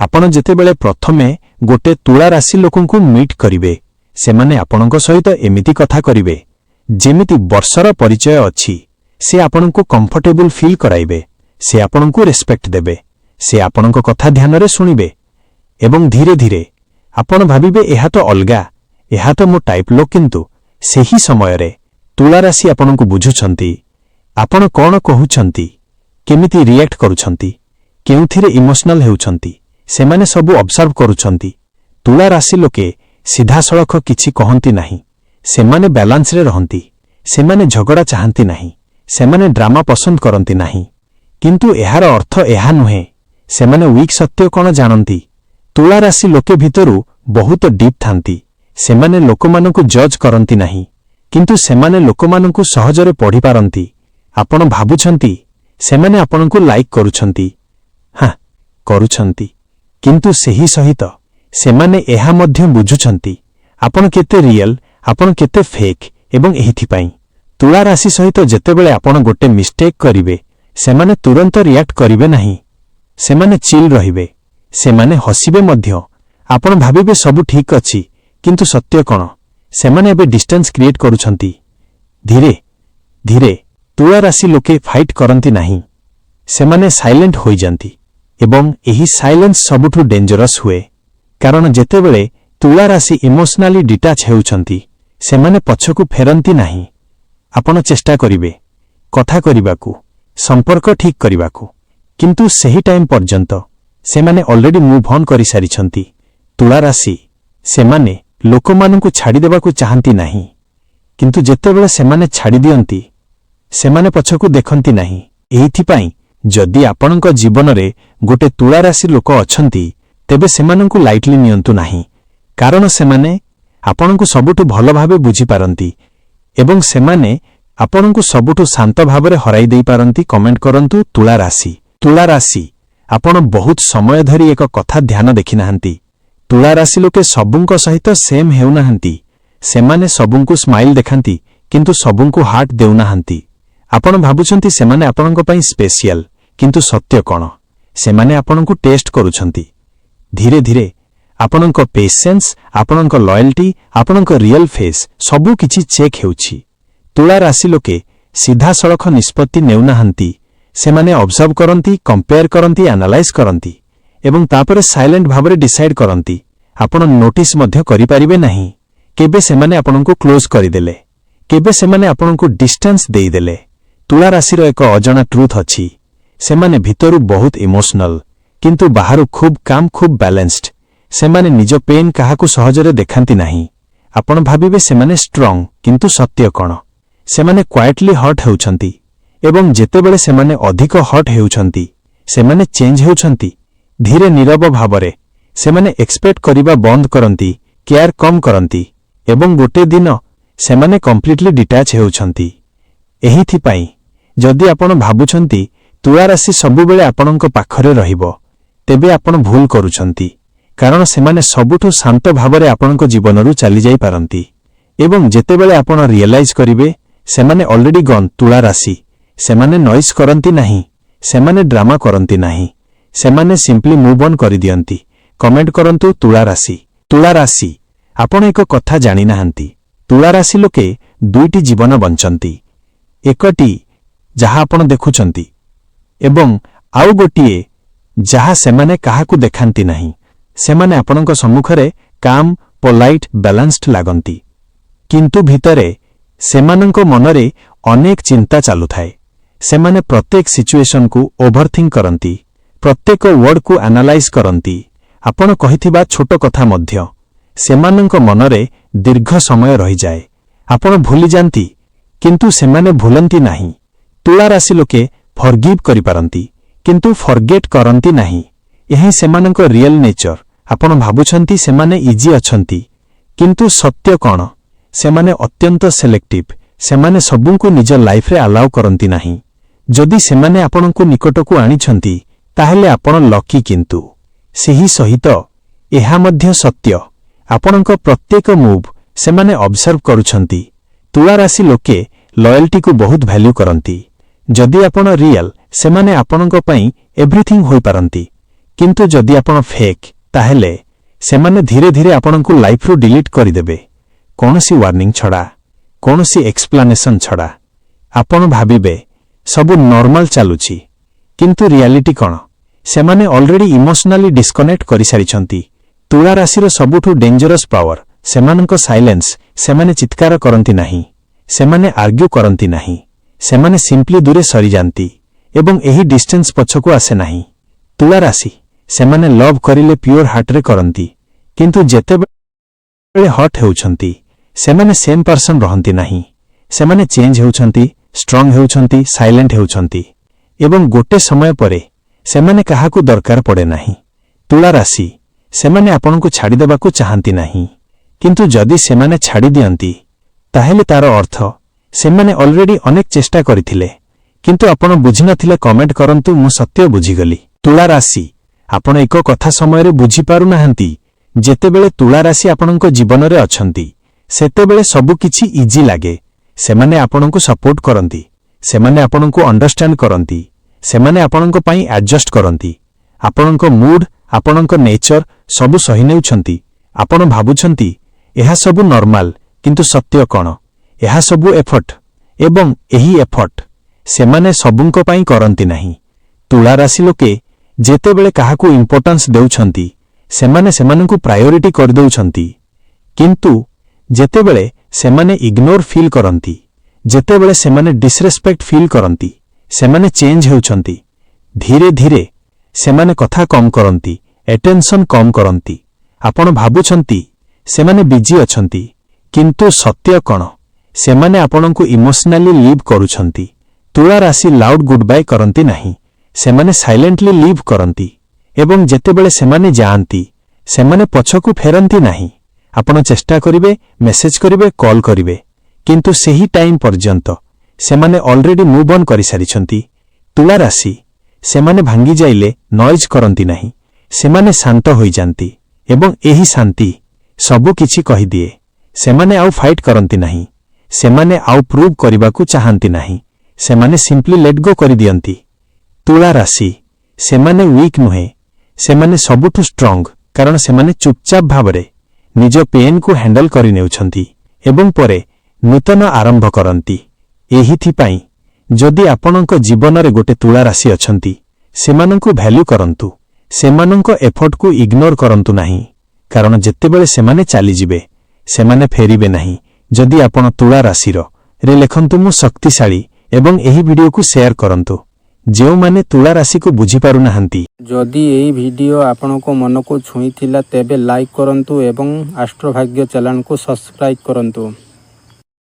आपण जेतेबेले प्रथमे गोटे तुला राशि लोकंकु मीट करिवे सेमाने आपणक सहित एमिति कथा करिवे जेमिति वर्षर परिचय अछि। से आपणको कंफर्टेबल फील कराइबे, से आपणको रेस्पेक्ट देबे, से आपणक कथा ध्यान रे सुनिबे एवं धीरे धीरे आपण भाबिबे एहा तो अलगा, एहा तो मो टाइप लोक। किंतु सेही समय रे तुला राशि आपणको बुझुछंती आपण कोन कहउछंती, केमिति रिएक्ट करूछंती, केउथिरे इमोशनल हेउछंती, सेमाने सबु ऑब्जर्व करूछंती। तुला राशि लोके सीधा सड़क किछि कहंती नाही, सेमाने बैलेंस रे रहंती, सेमाने झगड़ा चाहंती नाही, सेमाने ड्रामा पसंद करंती नाही। किंतु एहार अर्थ एहा नुहे सेमाने वीक सत्य कोन जानंती। तुला राशि लोके भितरु बहुत डीप थांती, सेमाने लोकमानंकु जज करंती नाही, किंतु सेमाने लोकमानंकु सहजरे पढ़ी पारंती। आपण भाबुछंती सेमाने आपणंकु लाइक करूछंती, हां करूछंती, किंतु सेही सहित सेमाने एहा मध्य बुझुछंती आपण केते रियल, आपण केते फेक। एवं एहिथिपाई तुला राशि सहित जेतेबेले आपण गोटे मिस्टेक करिवे सेमाने तुरंत रिएक्ट करिवे नाही, सेमाने चिल रहिबे, सेमाने हसिबे मध्य। आपण भाबिबे सब ठीक अछि, किंतु सत्य कोन सेमाने एबे डिस्टेंस क्रिएट करूछंती। धीरे धीरे तुला राशि लोके फाइट करंती नाही, सेमाने साइलेंट होई जांती एवं एही साइलेंस सबुठु डेंजरस हुए, कारण जेतेबेले तुला राशि इमोशनली डिटाच हेउछंती सेमाने पछकु फेरंती नाही। आपण चेष्टा करिवे कथा करिबाकू, संपर्क ठीक करिबाकू, किंतु सेही टाइम पर्यंत सेमाने ऑलरेडी मूव ऑन करि सारिछंती। तुला राशि सेमाने लोकमानंकु छाडी देबाकू चाहंती नाही, किंतु जेतेबेले सेमाने छाडी दियंती सेमाने पछकु देखंती नाही। एहिथिपाई जदि आपणक जीवन रे गोटे तुला राशि लोक अछंती तेबे सेमानंकु लाइटली नियंतु नाही, कारण सेमाने आपणकु सबुठु भल भाबे बुझी पारंती एवं सेमाने आपणकु सबुठु शांत भाबरे हराई देई पारंती। कमेंट करंतु तुला राशि। तुला राशि आपण बहुत समय धरी एक कथा ध्यान देखि नाहंती। तुला राशि लोके सबुंक सहित सेम हेउ नाहंती, सेमाने सबुंकु स्माइल देखांती किंतु सबुंकु हार्ट देउ नाहंती। आपण भाबुछंती सेमाने आपणक पई स्पेशल, किंतु सत्य कोन सेमाने आपणकु टेस्ट करूछंती। धीरे धीरे आपणक पेशेंस, आपणक लॉयल्टी, आपणक रियल फेस सबु किछि चेक हेउछि। तुला राशि लोके सीधा सड़क निष्पत्ति नेउ नाहंती, सेमाने ऑब्जर्व करंती, कंपेयर करंती, एनालाइज करंती एवं तापरे साइलेंट भाबरे डिसाइड करंती। आपण नोटिस मध्य करि परिबे नाही केबे सेमाने आपणकु क्लोज करिदेले, केबे सेमाने आपणकु डिस्टेंस देई देले। तुला राशि रो एक अजଣା ट्रुथ अछि, सेमाने भितरु बहुत इमोशनल किंतु बाहरु खूब काम, खूब बैलेंस्ड। सेमाने निज पेन काहाकु सहजरे देखांती नाही। आपण भाबिबे सेमाने स्ट्रांग, किंतु सत्य कोन सेमाने क्वाइटली हर्ट हेउछंती एवं जेतेबेले सेमाने अधिक हर्ट हेउछंती सेमाने चेंज हेउछंती। धीरे नीरव भाबरे सेमाने एक्सपेक्ट करिबा बंद करंती, केयर कम करंती एवं गोटे दिन सेमाने कंप्लीटली डिटैच हेउछंती। एहिथिपाई जदि आपण भाबुछंती तुला राशि सबुबेले आपणक पाखरे रहिबो तेबे आपण भूल करूछंती, कारण सेमाने सबुठु शांत भाबरे आपणक जीवनरु चली जाई पारंती एवं जेतेबेले आपण रियलाइज करिवे सेमाने ऑलरेडी गन। तुला राशि सेमाने नॉइस करंती नाही, सेमाने ड्रामा करंती नाही, सेमाने सिंपली मूव ऑन करि दियंती। कमेंट करंतु तुला राशि। तुला राशि आपण एक कथा जानि नाहंती। तुला राशि लोके दुईटी जीवन बंचंती, एकटी जहा आपण देखुछंती एवं आउ गोटिए जहा सेमाने काहाकु देखांती नाही। सेमाने आपणक सम्मुखरे काम, पोलाइट, बैलेंस्ड लागंती, किंतु भितरे सेमानंक मनरे अनेक चिंता चालू थाए। सेमाने प्रत्येक सिचुएशन को ओवरथिंक करंती, प्रत्येक वर्ड को एनालाइज करंती। आपण कहिथिबा छोट कथा मध्य सेमानंक मनरे दीर्घ समय रहि जाए। आपण भूली जानती, किंतु सेमाने भूलंती नाही। तुला राशि लोके फॉरगिव करि पारंती, किंतु फॉरगेट करंती नाही। यही सेमानंक रियल नेचर। आपण भाबुछंती सेमाने इजी अछंती, किंतु सत्य कोन सेमाने अत्यंत सिलेक्टिव। सेमाने सबुंकु निज लाइफ रे अलाउ करंती नाही। जदि सेमाने आपणकु निकटकु आनिछंती ताहेले आपण लकी, किंतु सेही सहित एहा मध्य सत्य आपणक प्रत्येक मूव सेमाने ऑब्जर्व करूछंती। तुला राशि लोके लॉयल्टी को बहुत वैल्यू करंती। जदि आपण रियल सेमाने आपणक पई एवरीथिंग होई पारंती, किंतु जदि आपण फेक ताहेले सेमाने धीरे धीरे आपणको लाइफ रु डिलीट करिदेबे कोनोसी वार्निंग छडा कोनोसी एक्सप्लेनेशन छडा। आपण भाबिबे सब नॉर्मल चालुची किंतु रियलिटी कोन सेमाने ऑलरेडी इमोशनली डिस्कनेक्ट करि सारिछंती। तुला राशिर सबुठु डेंजरस पावर सेमानंको साइलेंस। सेमाने चित्कार करंती नाही, सेमाने आर्ग्यू करंती नाही, सेमाने सिंपली दूरे सरी जानती एवं एही डिस्टेंस पछकु आसे नाही। तुला राशि सेमाने लव करिले प्योर हार्ट रे करंती किंतु जेतेबेले हॉट हेउछंती सेमाने सेम पर्सन रहंती नाही। सेमाने चेंज हेउछंती, स्ट्रांग हेउछंती, साइलेंट हेउछंती एवं गोटे समय परे सेमाने काहाकू दरकार पड़े नाही। तुला राशि सेमाने आपनकू छाड़ी देबाकू चाहंती नाही किंतु जदि सेमाने छाड़ी दियंती ताहेले तार अर्थ सेमाने ऑलरेडी अनेक चेष्टा करिथिले किंतु आपण बुझि नथिले। कमेंट करंतु मु सत्य बुझिगली। तुला राशि आपण एको कथा समय रे बुझि पारु नाहंती। जेतेबेले तुला राशि आपणको जीवन रे अछंती सेतेबेले सब किछि इजी लागे। सेमाने आपणको सपोर्ट करंती, सेमाने आपणको अंडरस्टैंड करंती, सेमाने आपणको पई एडजस्ट करंती। आपणको मूड आपणको नेचर सब सही नेउछंती। आपण भाबुछंती एहा सब नॉर्मल किंतु सत्य कोन एहा सब एफर्ट एवं एही एफर्ट सेमाने सबुंको पई करंती नाही। तुला राशि लोके जेतेबेले काहाकू इंपोर्टेंस देउछंती सेमाने सेमानकू प्रायोरिटी कर देउछंती किंतु जेतेबेले सेमाने इग्नोर फील करंती, जेतेबेले सेमाने डिसरेस्पेक्ट फील करंती सेमाने चेंज हेउछंती। धीरे धीरे सेमाने कथा कम करंती, अटेंशन कम करंती। आपण भाबुछंती सेमाने बिजी अछंती किंतु सत्य कोन सेमाने आपणकू इमोशनली लीव करूछंती। तुला राशि लाउड गुड बाय करंती नाही, सेमाने साइलेंटली लीव करंती एवं जेतेबेले सेमाने जाआंती सेमाने पछकू फेरंती नाही। आपण चेष्टा करिवे, मेसेज करिवे, कॉल करिवे किंतु सेही टाइम पर्यंत सेमाने ऑलरेडी मूव ऑन करि सारिछंती। तुला राशि सेमाने भांगी जाइले नॉइज करंती नाही, सेमाने शांत होई जानती एवं एही शांति सबु किछि कहि दिए। सेमाने आउ फाइट करंती नाही, सेमाने आउ प्रूव करिबाकू चाहंती नाही, सेमाने सिंपली लेट गो करि दियंती। तुला राशि सेमाने वीक नुहे, सेमाने सबुठु स्ट्रांग कारण सेमाने चुपचाप भावरे निज पेन को हैंडल करि नेउछंती एवं परे नूतन आरंभ करंती। एहिथि पई जदि आपणको जीवन रे गोटे तुला राशि अछंती सेमानंकु वैल्यू करंतु, सेमानंको एफर्ट को इग्नोर करंतु नाही कारण जेतेबेले सेमाने चाली जिवे सेमाने फेरिबे नाही। जदि आपण तुला राशिर रे लेखंतु मु शक्तिशाली एवं एही वीडियो को शेयर करंतु जेउ माने तुला राशि को बुझी पारु नाहंती। जदि एही वीडियो आपनको मन को छुईथिला तेबे लाइक करंतु एवं एस्ट्रो भाग्य चैनल को सब्सक्राइब करंतु।